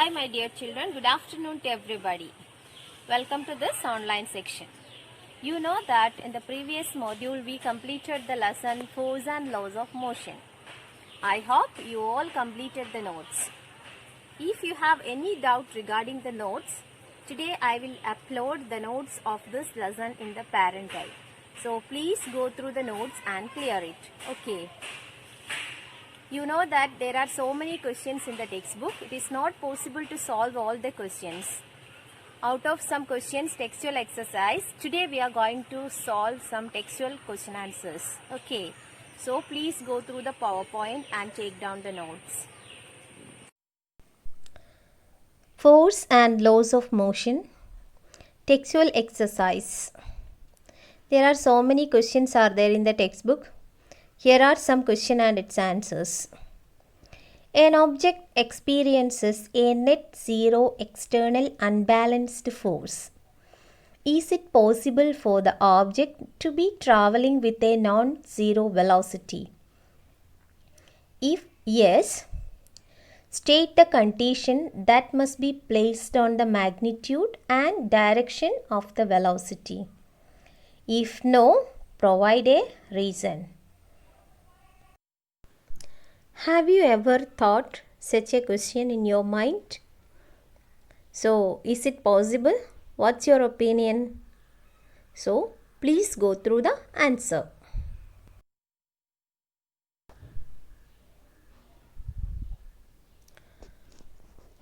Hi my dear children, good afternoon to everybody. Welcome to this online section. You know that in the previous module we completed the lesson Force and Laws of Motion. I hope you all completed the notes. If you have any doubt regarding the notes, today I will upload the notes of this lesson in the parent guide. So please go through the notes and clear it. Okay. You know that there are so many questions in the textbook. It is not possible to solve all the questions. Out of some questions textual exercise, today we are going to solve some textual question answers. Okay. So please go through the PowerPoint and take down the notes. Force and laws of motion. Textual exercise. There are so many questions are there in the textbook. Here are some question and its answers. An object experiences a net zero external unbalanced force. Is it possible for the object to be traveling with a non-zero velocity? If yes, state the condition that must be placed on the magnitude and direction of the velocity. If no, provide a reason. Have you ever thought such a question in your mind? So, is it possible? What's your opinion? So, please go through the answer.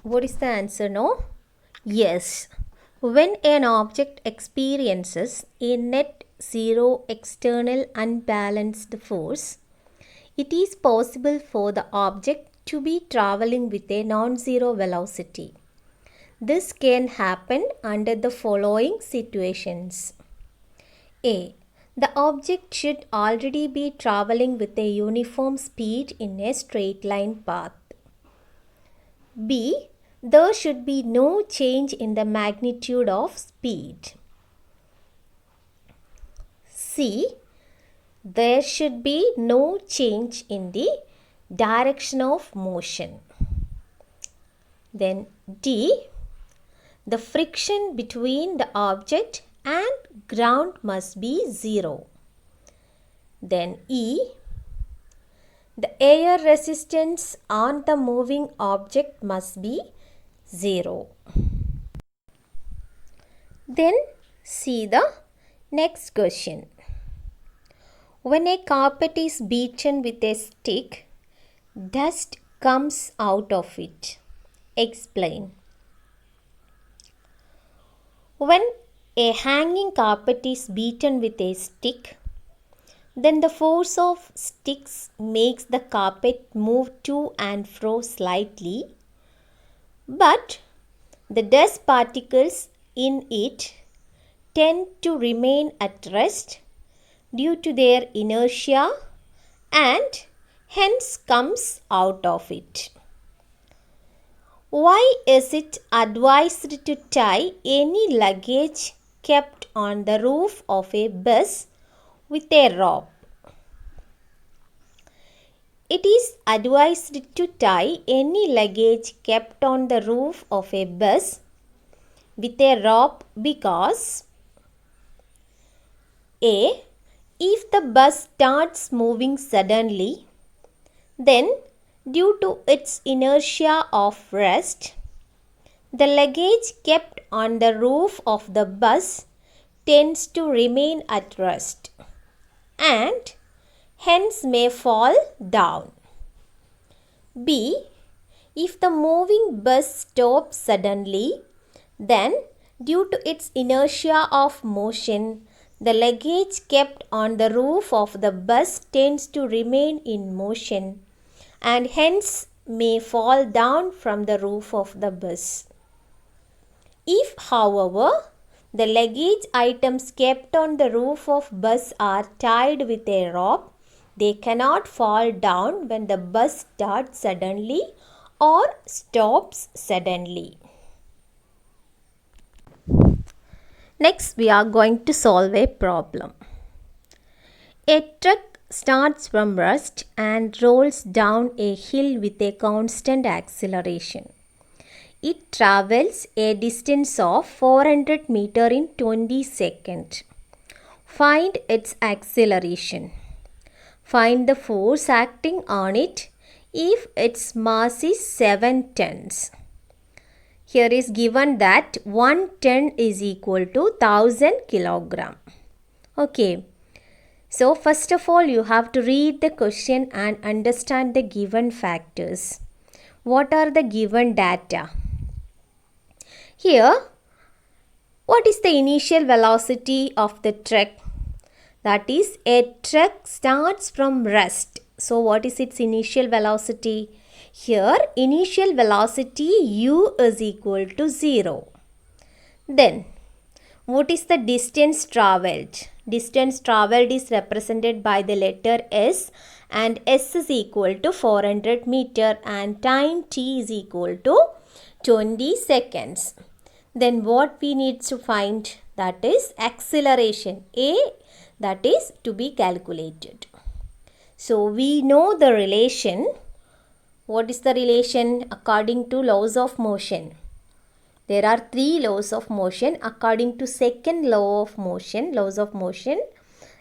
What is the answer? No? Yes. When an object experiences a net zero external unbalanced force, it is possible for the object to be traveling with a non-zero velocity. This can happen under the following situations. A. The object should already be traveling with a uniform speed in a straight line path. B. There should be no change in the magnitude of speed. C. There should be no change in the direction of motion. Then D. The friction between the object and ground must be zero. Then E. The air resistance on the moving object must be zero. Then see the next question. When a carpet is beaten with a stick, dust comes out of it. Explain. When a hanging carpet is beaten with a stick, then the force of sticks makes the carpet move to and fro slightly, but the dust particles in it tend to remain at rest due to their inertia and hence comes out of it. Why is it advised to tie any luggage kept on the roof of a bus with a rope? It is advised to tie any luggage kept on the roof of a bus with a rope because A. If the bus starts moving suddenly, then due to its inertia of rest, the luggage kept on the roof of the bus tends to remain at rest and hence may fall down. B. If the moving bus stops suddenly, then due to its inertia of motion, the luggage kept on the roof of the bus tends to remain in motion and hence may fall down from the roof of the bus. If, however, the luggage items kept on the roof of bus are tied with a rope, they cannot fall down when the bus starts suddenly or stops suddenly. Next, we are going to solve a problem. A truck starts from rest and rolls down a hill with a constant acceleration. it travels a distance of 400 meter in 20 seconds. Find its acceleration. Find the force acting on it if its mass is 7 tons. Here is given that 1 ton is equal to 1000 kilogram. Okay. So first of all, you have to read the question and understand the given factors. What are the given data? Here, what is the initial velocity of the truck? That is, a truck starts from rest. So what is its initial velocity? Here, initial velocity u is equal to 0. Then, what is the distance travelled? Distance travelled is represented by the letter S, and S is equal to 400 meter and time t is equal to 20 seconds. Then what we need to find? That is acceleration A, that is to be calculated. So we know the relation. What is the relation according to laws of motion? There are 3 laws of motion. According to second law of motion, laws of motion,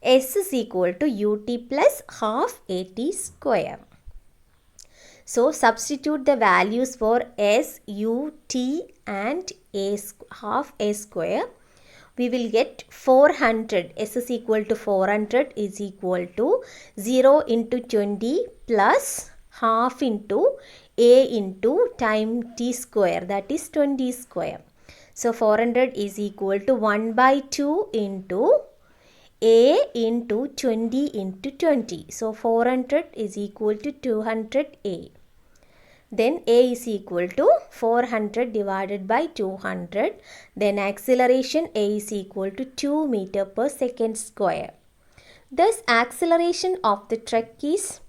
S is equal to ut plus half at square. So substitute the values for S, U, T and half a square. We will get 400. S is equal to 400 is equal to 0 into 20 plus half into a into time t square, that is 20 square. So 400 is equal to 1 by 2 into a into 20 into 20. So 400 is equal to 200a. Then a is equal to 400 divided by 200. Then acceleration a is equal to 2 meter per second square. Thus acceleration of the truck is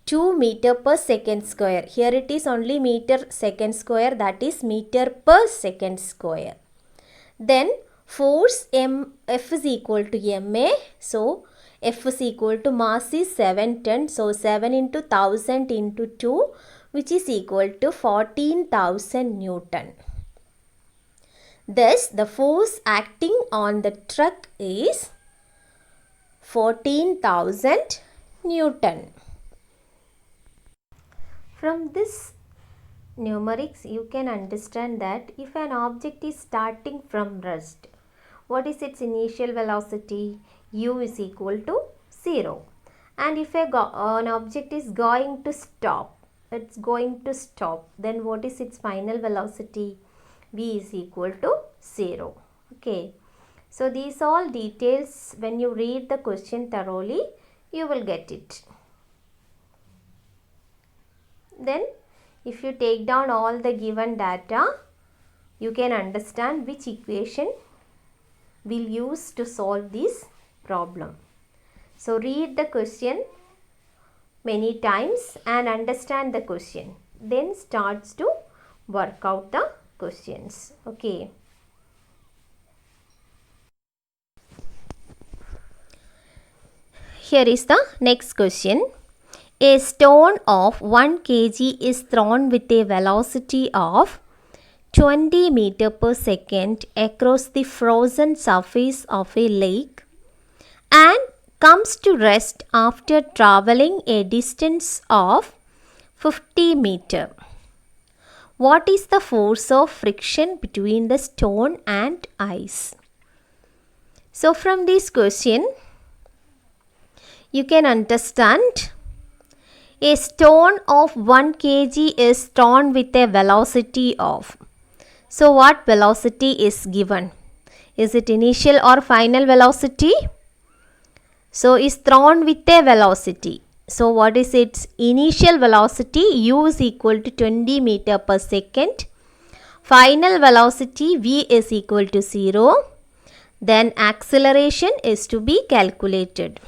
2 meter per second square. Here it is only meter second square, that is meter per second square. Then force F is equal to ma. So F is equal to mass is 7 ton. So 7 into 1000 into 2, which is equal to 14,000 Newton. Thus the force acting on the truck is 14,000 Newton. From this numerics, you can understand that if an object is starting from rest, what is its initial velocity? U is equal to 0. And if an object is going to stop, then what is its final velocity? V is equal to 0. Okay. So these all details, when you read the question thoroughly, you will get it. Then if you take down all the given data, you can understand which equation we'll use to solve this problem. So read the question many times and understand the question. Then starts to work out the questions. Okay. Here is the next question. A stone of 1 kg is thrown with a velocity of 20 meter per second across the frozen surface of a lake and comes to rest after traveling a distance of 50 meter. What is the force of friction between the stone and ice? So from this question, you can understand a stone of 1 kg is thrown with a velocity of. So what velocity is given? Is it initial or final velocity? So is thrown with a velocity. So what is its initial velocity? U is equal to 20 meter per second. Final velocity V is equal to 0. Then acceleration is to be calculated.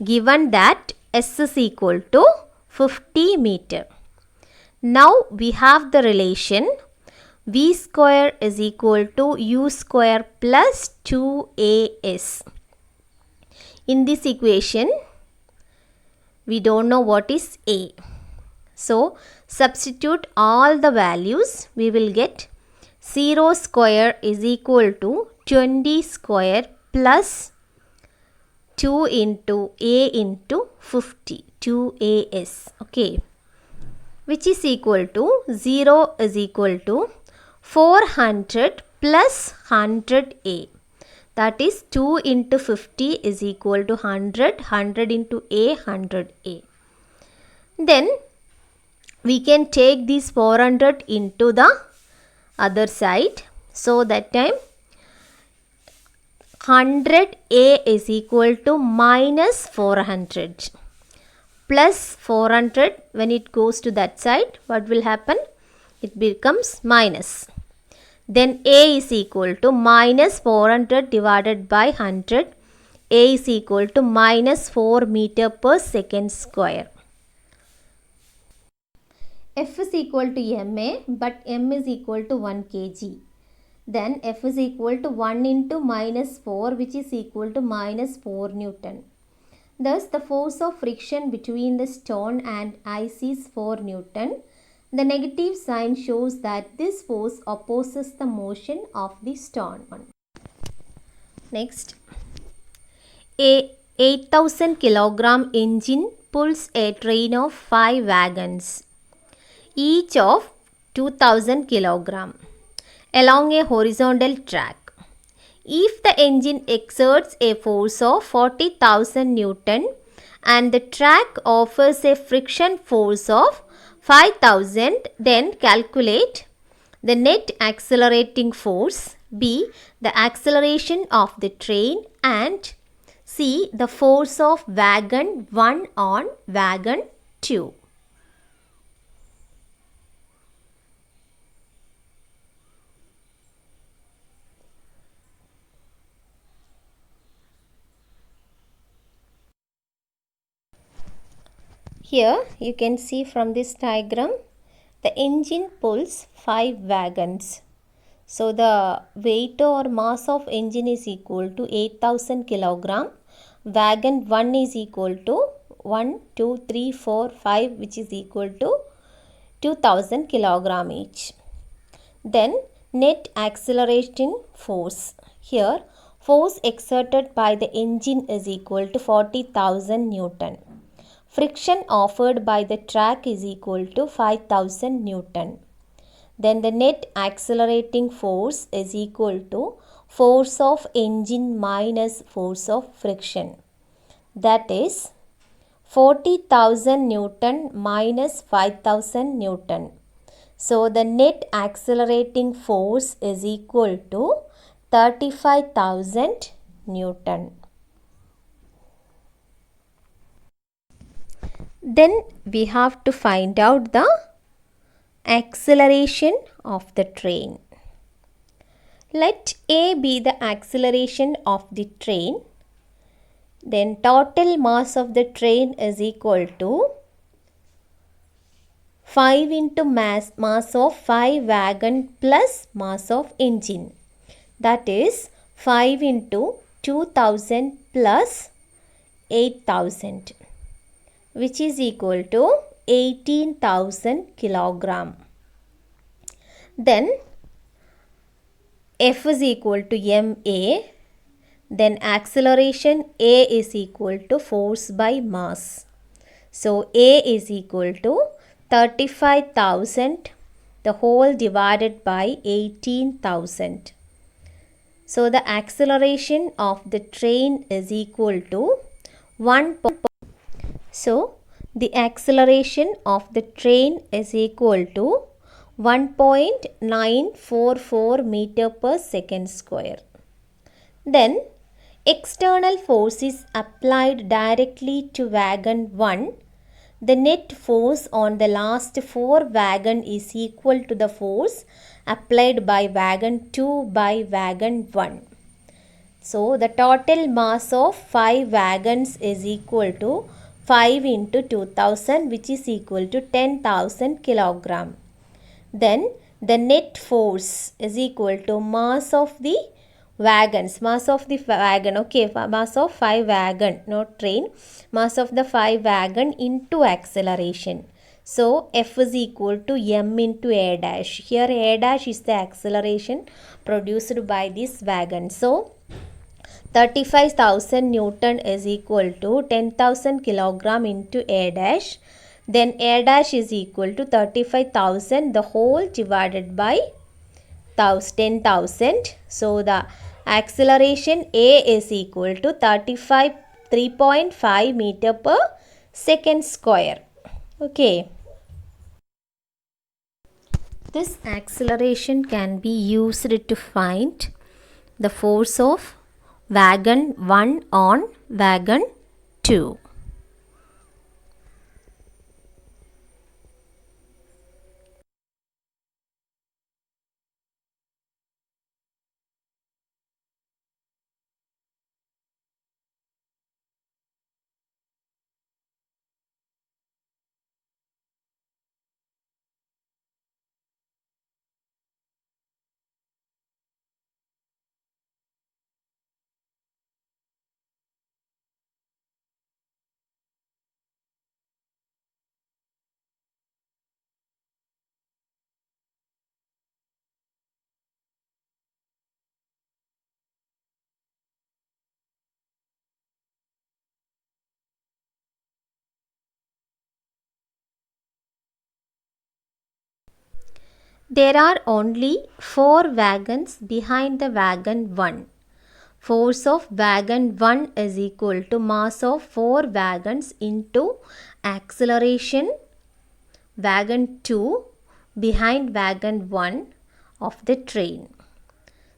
Given that S is equal to 50 meter. Now we have the relation V square is equal to U square plus 2AS. In this equation, we don't know what is A. So substitute all the values. We will get 0 square is equal to 20 square plus 2 into a into 50, 2as, okay, which is equal to 0 is equal to 400 plus 100a. That is 2 into 50 is equal to 100, 100 into a, 100a. Then we can take this 400 into the other side. So that time 100a is equal to minus 400 plus 400. When it goes to that side, what will happen? It becomes minus. Then a is equal to minus 400 divided by 100. A is equal to minus 4 meter per second square. F is equal to ma, but m is equal to 1 kg. Then F is equal to 1 into minus 4, which is equal to minus 4 Newton. Thus, the force of friction between the stone and ice is 4 Newton. The negative sign shows that this force opposes the motion of the stone. Next, a 8000 kilogram engine pulls a train of 5 wagons, each of 2000 kilogram, along a horizontal track. If the engine exerts a force of 40,000 Newton and the track offers a friction force of 5,000, then calculate the net accelerating force, B, the acceleration of the train, and C, the force of wagon 1 on wagon 2. Here you can see from this diagram, the engine pulls 5 wagons. So the weight or mass of engine is equal to 8000 kilogram. Wagon 1 is equal to 1, 2, 3, 4, 5, which is equal to 2000 kilogram each. Then net accelerating force. Here force exerted by the engine is equal to 40,000 Newton. Friction offered by the track is equal to 5,000 Newton. Then the net accelerating force is equal to force of engine minus force of friction. That is 40,000 Newton minus 5,000 Newton. So the net accelerating force is equal to 35,000 Newton. Then we have to find out the acceleration of the train. Let A be the acceleration of the train. Then total mass of the train is equal to 5 into mass of 5 wagon plus mass of engine. That is 5 into 2000 plus 8000, which is equal to 18,000 kilogram. Then F is equal to ma. Then acceleration A is equal to force by mass. So A is equal to 35,000 the whole divided by 18,000. So the acceleration of the train is equal to 1. So the acceleration of the train is equal to 1.944 meter per second square. Then external force is applied directly to wagon 1. The net force on the last 4 wagon is equal to the force applied by wagon 2 by wagon 1. So the total mass of 5 wagons is equal to 5 into 2000, which is equal to 10,000 kilogram. Then the net force is equal to mass of the wagons, mass of the wagon, okay, mass of 5 wagon, not train, mass of the 5 wagon into acceleration. So F is equal to m into a dash. Here a dash is the acceleration produced by this wagon. So 35,000 Newton is equal to 10,000 kilogram into a dash. Then a dash is equal to 35,000 the whole divided by 10,000. So the acceleration A is equal to 3.5 meter per second square. Okay. This acceleration can be used to find the force of wagon 1 on wagon 2. There are only 4 wagons behind the wagon 1. Force of wagon 1 is equal to mass of 4 wagons into acceleration wagon 2 behind wagon 1 of the train.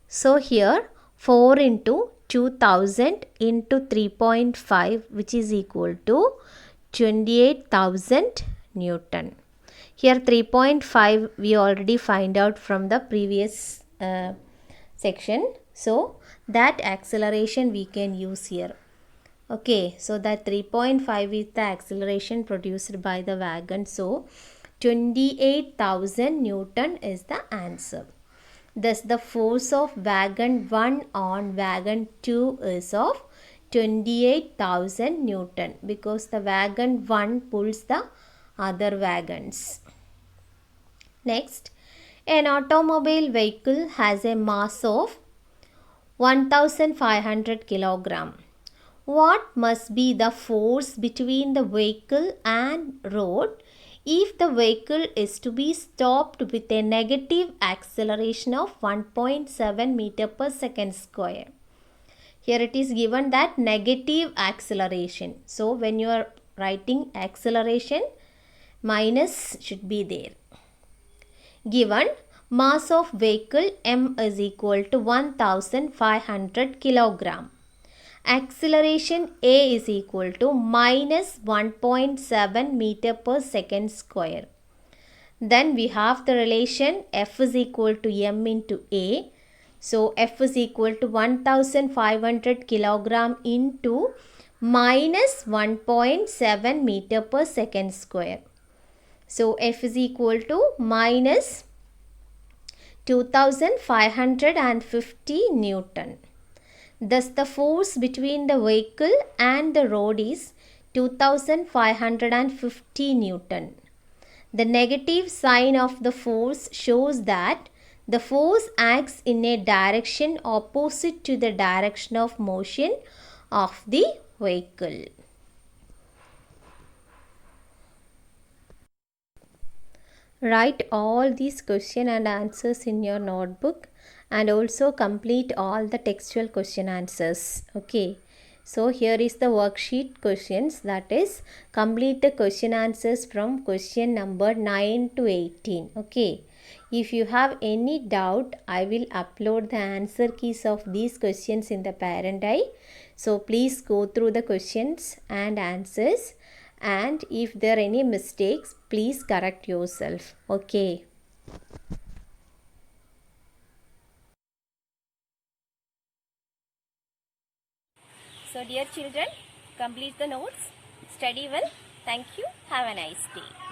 So here 4 into 2000 into 3.5, which is equal to 28,000 Newton. Here 3.5 we already find out from the previous section. So that acceleration we can use here. Okay, so that 3.5 is the acceleration produced by the wagon. So 28,000 Newton is the answer. Thus the force of wagon 1 on wagon 2 is of 28,000 Newton, because the wagon 1 pulls the other wagons. Next, an automobile vehicle has a mass of 1500 kilogram. What must be the force between the vehicle and road if the vehicle is to be stopped with a negative acceleration of 1.7 meter per second square? Here it is given that negative acceleration. So when you are writing acceleration, minus should be there. Given mass of vehicle m is equal to 1500 kilogram. Acceleration A is equal to minus 1.7 meter per second square. Then we have the relation F is equal to m into A. So F is equal to 1500 kilogram into minus 1.7 meter per second square. So F is equal to minus 2550 Newton. Thus the force between the vehicle and the road is 2550 Newton. The negative sign of the force shows that the force acts in a direction opposite to the direction of motion of the vehicle. Write all these question and answers in your notebook, and also complete all the textual question answers. Okay. So here is the worksheet questions, that is complete the question answers from question number 9 to 18. Okay. If you have any doubt, I will upload the answer keys of these questions in the parent eye. So please go through the questions and answers, and if there are any mistakes, please correct yourself. Okay. So dear children, complete the notes, study well. Thank you. Have a nice day.